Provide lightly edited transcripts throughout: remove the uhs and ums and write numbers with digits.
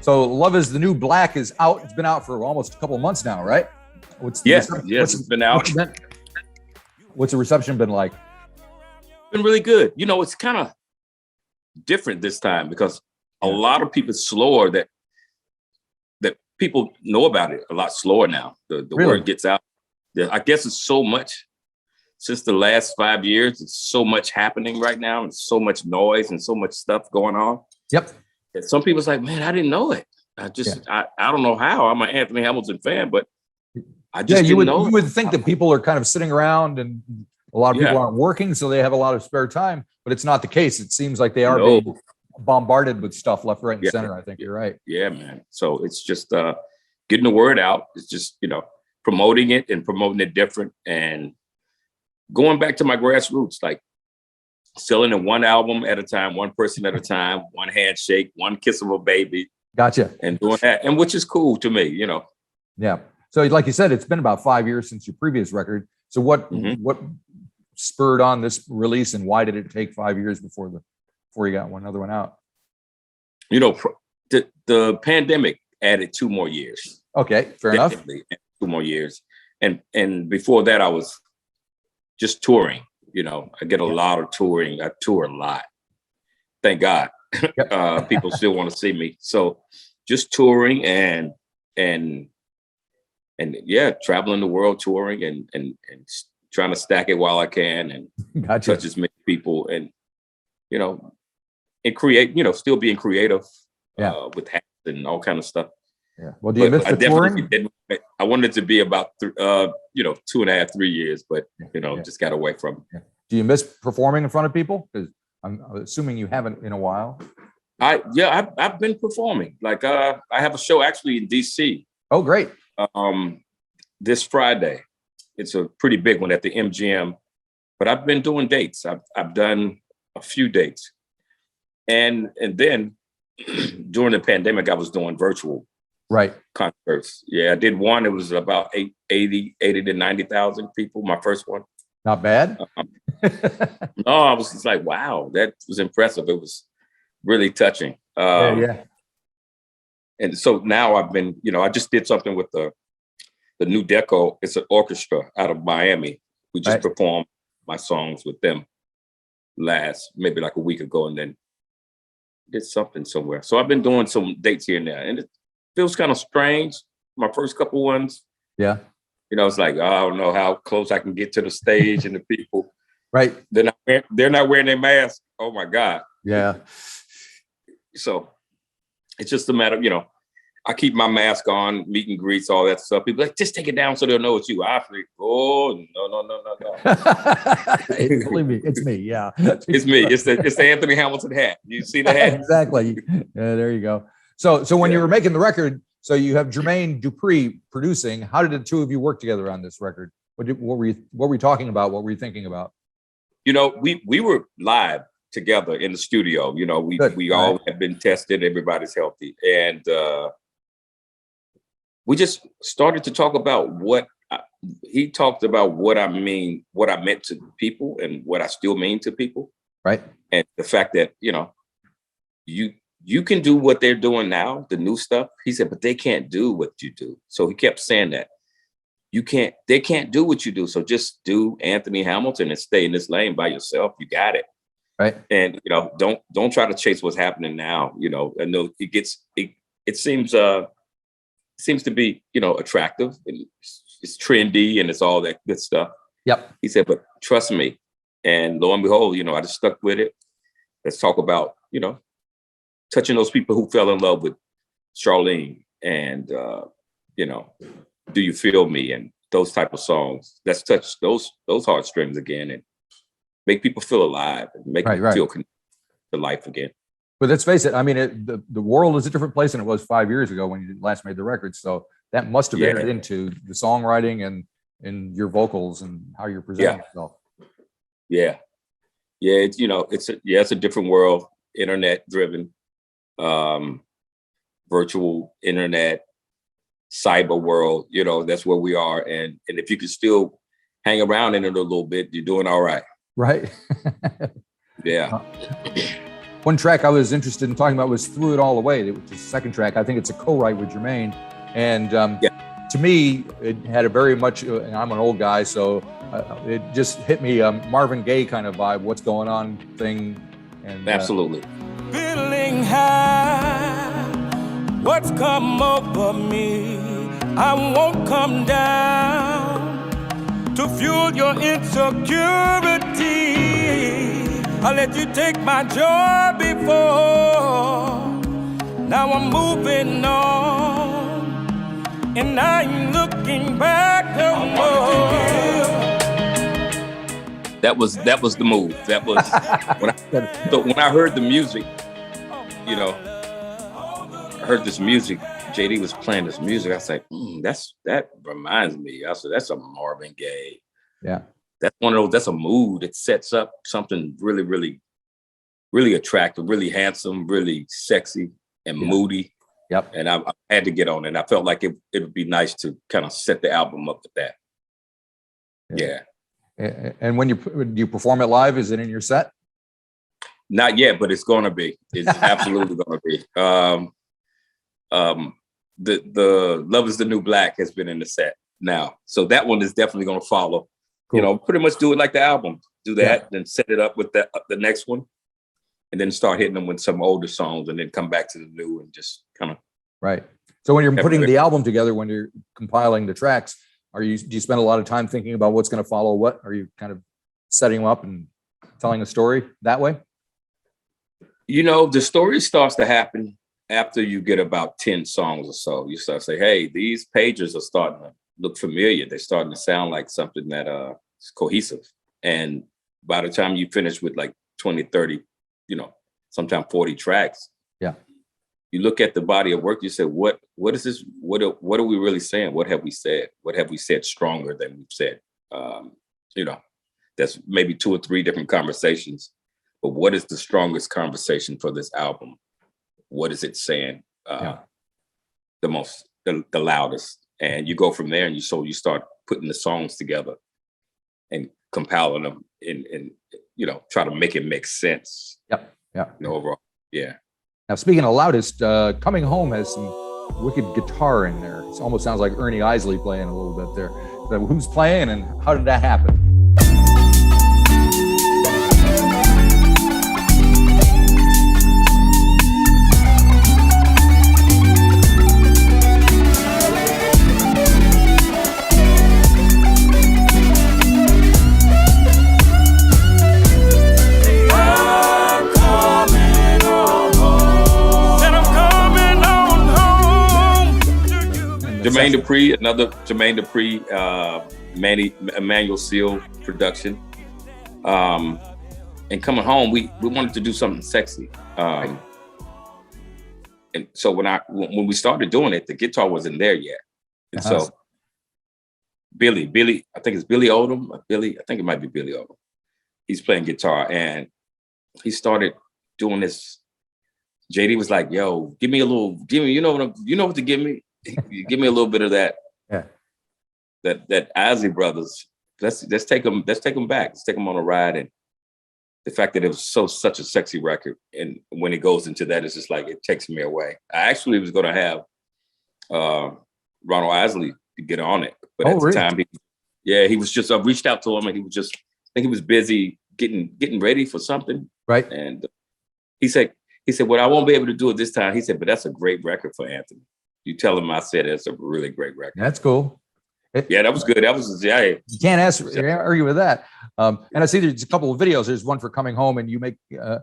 So Love Is the New Black is out. It's been out for almost a couple of months now, right? Yes, it's been out. What's the reception been like? Been really good. You know, it's kind of different this time because a lot of people slower that people know about it a lot slower now. The Really? word gets out. I guess it's so much since the last 5 years. It's so much happening right now and so much noise and so much stuff going on. Yep. And some people's like, man, I didn't know it. I don't know how. I'm an Anthony Hamilton fan, but I just didn't know. You would think that people are kind of sitting around and a lot of people aren't working, so they have a lot of spare time, but it's not the case. It seems like they are being bombarded with stuff left, right, and center. I think you're right. Yeah, man. So it's just getting the word out. It's just, promoting it and promoting it different and going back to my grassroots, like selling it one album at a time, one person at a time, one handshake, one kiss of a baby. Gotcha. And doing that, and which is cool to me, Yeah. So like you said, it's been about 5 years since your previous record. So what spurred on this release, and why did it take 5 years before you got another one out? The pandemic added 2 more years. Okay, fair enough. 2 more years, and before that, I was just touring. I get a lot of touring. I tour a lot. Thank God. People still want to see me. So just touring and traveling the world, touring and trying to stack it while I can and touch as many people and create, still being creative with hats and all kind of stuff. Yeah. Well, do you miss the touring? I wanted it to be about 2.5, 3 years, but just got away from it. Yeah. Do you miss performing in front of people? Because I'm assuming you haven't in a while. I've been performing. Like I have a show actually in DC. Oh, great. This Friday. It's a pretty big one at the MGM, but I've been doing dates. I've done a few dates. And then during the pandemic, I was doing virtual concerts. Yeah, I did one. It was about 80 to 90,000 people, my first one. Not bad. No, I was just like, wow, that was impressive. It was really touching. And so now I've been, I just did something with the New Deco. It's an orchestra out of Miami. We just performed my songs with them maybe like a week ago, and then did something somewhere. So I've been doing some dates here and there, and it feels kind of strange. My first couple ones. Yeah. It's like, I don't know how close I can get to the stage and the people. Right. They're not wearing their mask. Oh my God. Yeah. So it's just a matter of, I keep my mask on, meet and greets, all that stuff. People like, just take it down so they'll know it's you. I think, no. Believe me, it's me. Yeah. It's me. It's the Anthony Hamilton hat. You see the hat? Exactly. Yeah, there you go. So when you were making the record, so you have Jermaine Dupri producing. How did the two of you work together on this record? What were you talking about? What were you thinking about? We were live together in the studio. We all have been tested. Everybody's healthy, and we just started to talk about he talked about what I meant to people, and what I still mean to people. Right. And the fact that you can do what they're doing now, the new stuff. He said, but they can't do what you do. So he kept saying that they can't do what you do. So just do Anthony Hamilton and stay in this lane by yourself. You got it. Right. And, don't try to chase what's happening now. I know it seems to be, attractive, and it's trendy and it's all that good stuff. Yep. He said, but trust me. And lo and behold, I just stuck with it. Let's talk about, touching those people who fell in love with Charlene and, Do You Feel Me, and those type of songs. Let's touch those heartstrings again and make people feel alive and make them feel connected to life again. But let's face it, I mean, the world is a different place than it was 5 years ago when you last made the record. So that must have entered into the songwriting and your vocals and how you're presenting yourself. Yeah. Yeah, it's a different world, internet driven. Virtual internet, cyber world, that's where we are. And if you can still hang around in it a little bit, you're doing all right. Right. Yeah. One track I was interested in talking about was "Threw It All Away," which is the second track. I think it's a co-write with Jermaine, and to me, it had a very much. And I'm an old guy, so it just hit me Marvin Gaye kind of vibe. What's going on thing? And absolutely. Feeling high, what's come over me? I won't come down to fuel your insecurity. I let you take my joy before. Now I'm moving on, and I ain't looking back no more. That was the move. That was when I heard the music. You know, I heard this music. JD was playing this music. I was like, that reminds me. I said, that's a Marvin Gaye. Yeah. That's one of those, that's a mood. It sets up something really, really, really attractive, really handsome, really sexy and moody. Yep. And I had to get on it. And I felt like it would be nice to kind of set the album up with that. Yeah. And when you perform it live, is it in your set? Not yet, but it's going to be. It's absolutely going to be. The Love Is the New Black has been in the set now. So that one is definitely going to follow. Cool. You know, pretty much do it like the album. Do that, then set it up with the next one, and then start hitting them with some older songs, and then come back to the new and just kind of. Right. So when you're putting the album together, when you're compiling the tracks, do you spend a lot of time thinking about what's going to follow what? Are you kind of setting them up and telling a story that way? You know, the story starts to happen after you get about 10 songs or so. You start to say, hey, these pages are starting to look familiar. They're starting to sound like something that is cohesive. And by the time you finish with like 20, 30, you know, sometimes 40 tracks, you look at the body of work, you say, what is this? What are we really saying? What have we said? What have we said stronger than we've said? You know, that's maybe 2 or 3 different conversations. But what is the strongest conversation for this album? What is it saying the most, the loudest? And you go from there, and you start putting the songs together and compiling them and you know, try to make it make sense. Yep. Yeah. You know, overall. Yeah. Now, speaking of loudest, Coming Home has some wicked guitar in there. It almost sounds like Ernie Isley playing a little bit there. So who's playing and how did that happen? Jermaine Dupri, another Jermaine Dupri, Emmanuel Seal production. And Coming Home, we wanted to do something sexy. And so when we started doing it, the guitar wasn't there yet. And so Billy, I think it's Billy Odom. I think it might be Billy Odom. He's playing guitar, and he started doing this. JD was like, "Yo, give me, you know what to give me? Give me a little bit of that." Yeah. That Isley Brothers. Let's take them back. Let's take them on a ride. And the fact that it was such a sexy record, and when it goes into that, it's just like it takes me away. I actually was going to have Ronald Isley to get on it, but at the time, he was just. I reached out to him, and he was just. I think he was busy getting ready for something. Right. And he said, "Well, I won't be able to do it this time." He said, "But that's a great record for Anthony." You tell him I said it's a really great record. That's cool. Yeah, that was good. That was You can't argue with that. And I see there's a couple of videos. There's one for Coming Home, and you made a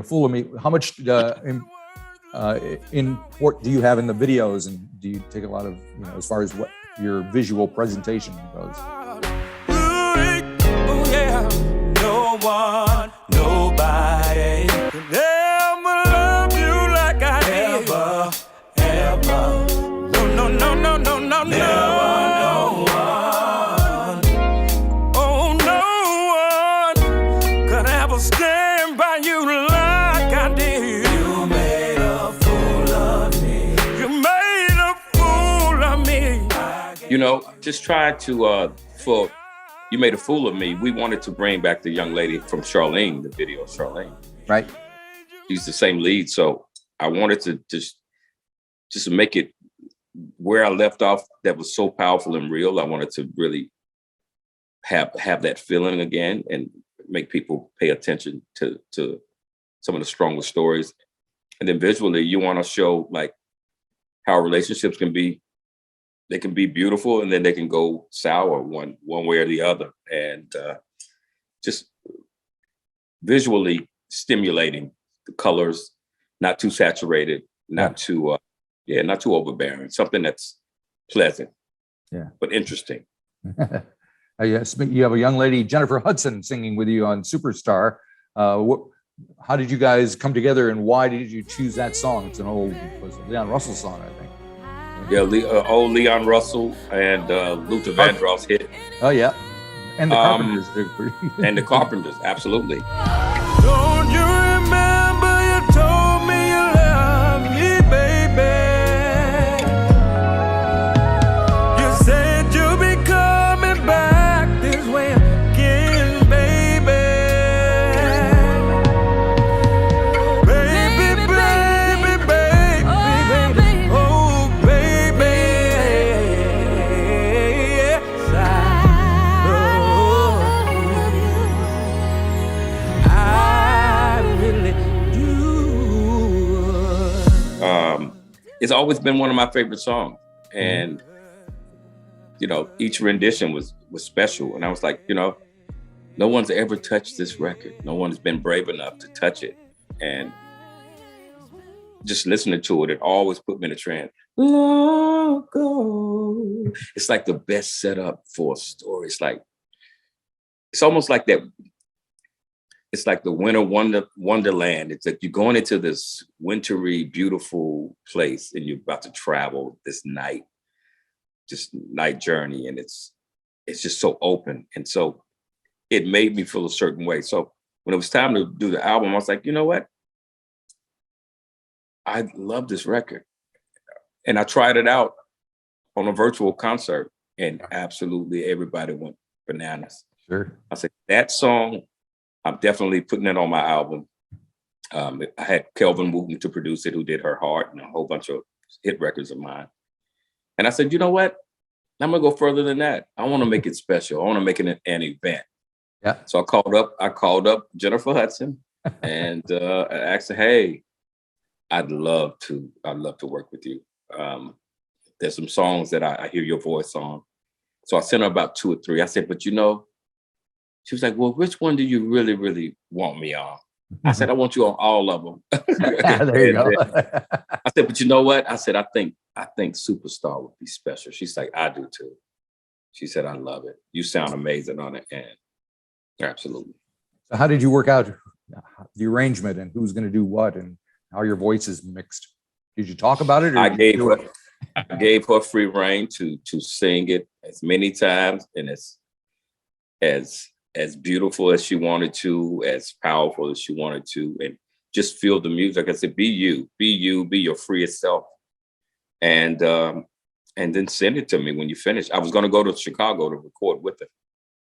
fool of me. How much import do you have in the videos, and do you take a lot of as far as what your visual presentation goes? Oh yeah, no one, nobody could ever love you like I did. Ever. No. Never, no one. Oh, no one could ever stand by you like I did. You made a fool of me. You made a fool of me. Just try to, for You Made a Fool of Me, we wanted to bring back the young lady from Charlene, the video of Charlene. Right. he's the same lead. So I wanted to just make it where I left off. That was so powerful and real. I wanted to really have that feeling again and make people pay attention to some of the stronger stories. And then visually, you want to show like how relationships can be. They can be beautiful, and then they can go sour one way or the other. And just visually stimulating, the colors, not too saturated, not too overbearing. Something that's pleasant, but interesting. Yes, you have a young lady, Jennifer Hudson, singing with you on Superstar. How did you guys come together, and why did you choose that song? It's an old Leon Russell song, I think. Yeah, old Leon Russell and Luther Vandross hit. Oh yeah, and the Carpenters. And the Carpenters, absolutely. Don't you remember you told me you love me, baby? You said you'll be coming back this way again, baby. Baby, baby, baby, baby. Oh, baby. Yes, I love you. I really do. It's always been one of my favorite songs, and each rendition was special. And I was like, no one's ever touched this record. No one's been brave enough to touch it. And just listening to it, it always put me in a trance. Long ago. It's like the best setup for a story. It's almost like that. It's like the winter wonderland. It's like you're going into this wintry, beautiful place, and you're about to travel this night journey, and it's just so open, and so it made me feel a certain way. So when it was time to do the album, I was like, you know what? I love this record, and I tried it out on a virtual concert, and absolutely everybody went bananas. Sure. I said, that song, I'm definitely putting it on my album. I had Kelvin Wooten to produce it, who did Her Heart and a whole bunch of hit records of mine. And I said, you know what? I'm gonna go further than that. I want to make it special. I want to make it an event. Yeah. So I called up Jennifer Hudson and I asked her, hey, I'd love to work with you. There's some songs that I hear your voice on. So I sent her about 2 or 3. I said, but she was like, well, which one do you really, really want me on? I said, I want you on all of them. There you go. I said, but you know what? I said, I think Superstar would be special. She's like, I do too. She said, I love it. You sound amazing on it. And absolutely. So how did you work out the arrangement and who's going to do what and how your voices mixed? Did you talk about it? Or I gave her free reign to sing it as many times and as beautiful as she wanted to, as powerful as she wanted to, and just feel the music. I said, be you, be your freest self. And then send it to me when you finish. I was going to go to Chicago to record with her,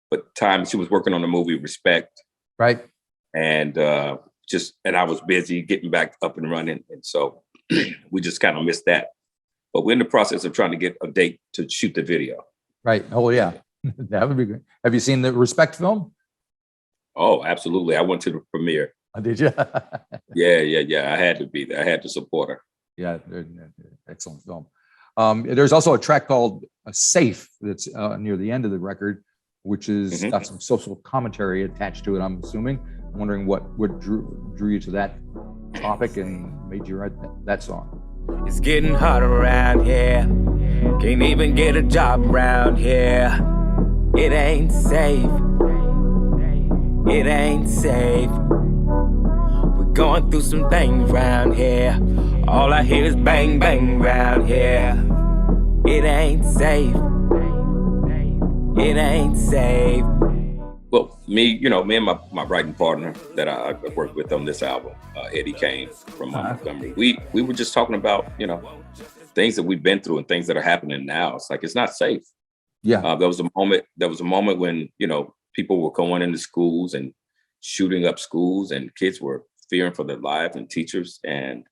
but she was working on the movie Respect. Right. And I was busy getting back up and running. And so we just kind of missed that. But we're in the process of trying to get a date to shoot the video. Right. Oh, yeah. That would be good. Have you seen the Respect film? Oh, absolutely. I went to the premiere. Oh, did you? Yeah. I had to be there. I had to support her. Yeah. Excellent film. There's also a track called Safe that's near the end of the record, which is got some social commentary attached to it, I'm assuming. I'm wondering what drew you to that topic and made you write that song. It's getting hot around here. Can't even get a job around here. It ain't safe. It ain't safe. We're going through some things round here. All I hear is bang, bang round here. It ain't safe. It ain't safe. Well, me and my writing partner that I worked with on this album, Eddie Kane from Montgomery, we were just talking about, things that we've been through and things that are happening now. It's like, it's not safe. Yeah. There was a moment when, people were going into schools and shooting up schools and kids were fearing for their lives, and teachers. And,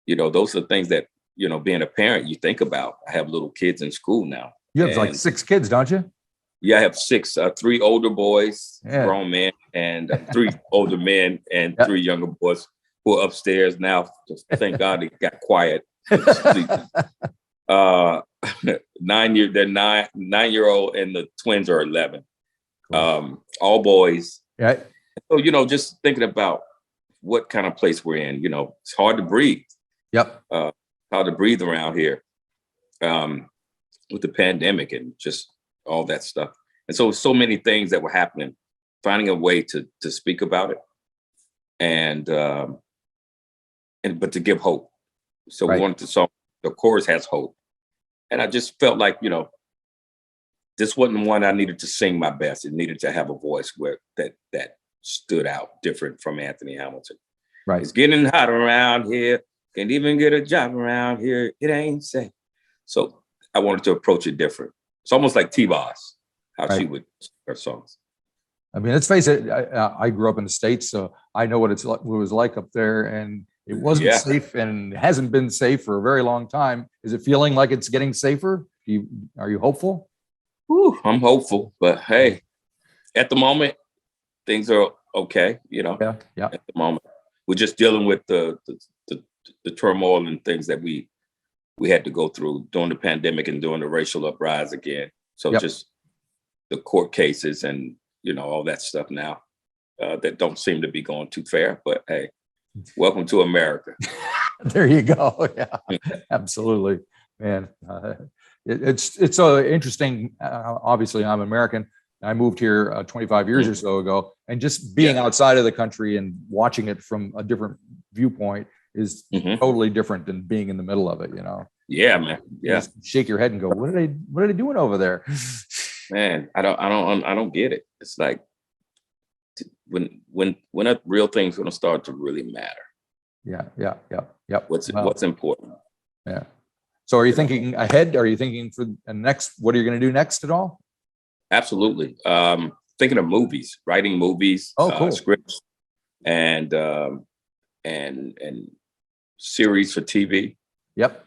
you know, those are things that, you know, being a parent, you think about. I have little kids in school now. You have like 6 kids, don't you? Yeah, I have 6, 3 older boys, grown men, and 3 older men and 3 younger boys who are upstairs now. Just thank God they got quiet. 9-year-old and the twins are 11. Cool. All boys. Yeah. So, you know, just thinking about what kind of place we're in, you know, it's hard to breathe. Yep. Hard to breathe around here with the pandemic and just all that stuff. And so many things that were happening, finding a way to speak about it and but to give hope. So we wanted to song, the chorus has hope. And I just felt like, you know, this wasn't one I needed to sing my best. It needed to have a voice where that stood out different from Anthony Hamilton. Right. It's getting hot around here. Can't even get a job around here. It ain't safe. So I wanted to approach it different. It's almost like T-Boss, how she would sing her songs. I mean, let's face it. I grew up in the States, so I know what it was like up there, and it wasn't safe, and hasn't been safe for a very long time. Is it feeling like it's getting safer? Are you hopeful? Whew, I'm hopeful, but hey, at the moment, things are okay. You know, yeah. At the moment, we're just dealing with the turmoil and things that we had to go through during the pandemic and during the racial uprising again. So just the court cases and, you know, all that stuff now that don't seem to be going too fair. But hey, welcome to America. There you go. Yeah, absolutely, man. It's so interesting. Obviously, I'm American. I moved here 25 years or so ago, and just being outside of the country and watching it from a different viewpoint is totally different than being in the middle of it. You know. Yeah, man. Yeah. You just shake your head and go, what are they doing over there? Man, I don't get it. It's like when a real thing's going to start to really matter. Yeah. What's important? Yeah. So are you thinking ahead? Are you thinking for the next, what are you going to do next at all? Absolutely. Thinking of movies, writing movies, cool. Scripts, and series for TV. Yep.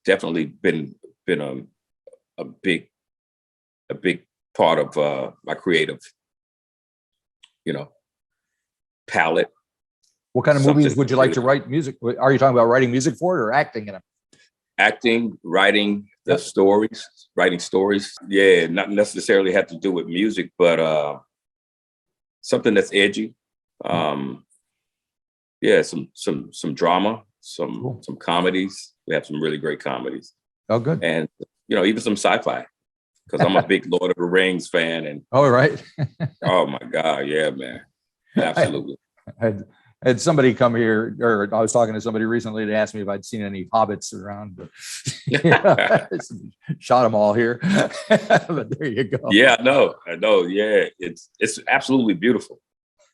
Definitely been a big part of my creative, you know, palette. What kind of movies would you like to write music? Are you talking about writing music for it or acting in them? Acting, writing the stories, writing stories. Yeah, not necessarily have to do with music, but something that's edgy. Yeah, some drama, some comedies. We have some really great comedies. Oh, good. And, you know, even some sci-fi, because I'm a big Lord of the Rings fan. And oh, right. Oh my God, yeah, man, absolutely. I had somebody come here, or I was talking to somebody recently to ask me if I'd seen any hobbits around. But, shot them all here. But there you go. Yeah, I know. Yeah, it's absolutely beautiful.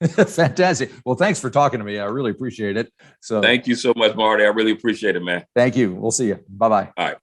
Fantastic. Well, thanks for talking to me. I really appreciate it. So thank you so much, Marty. I really appreciate it, man. Thank you. We'll see you. Bye-bye. All right.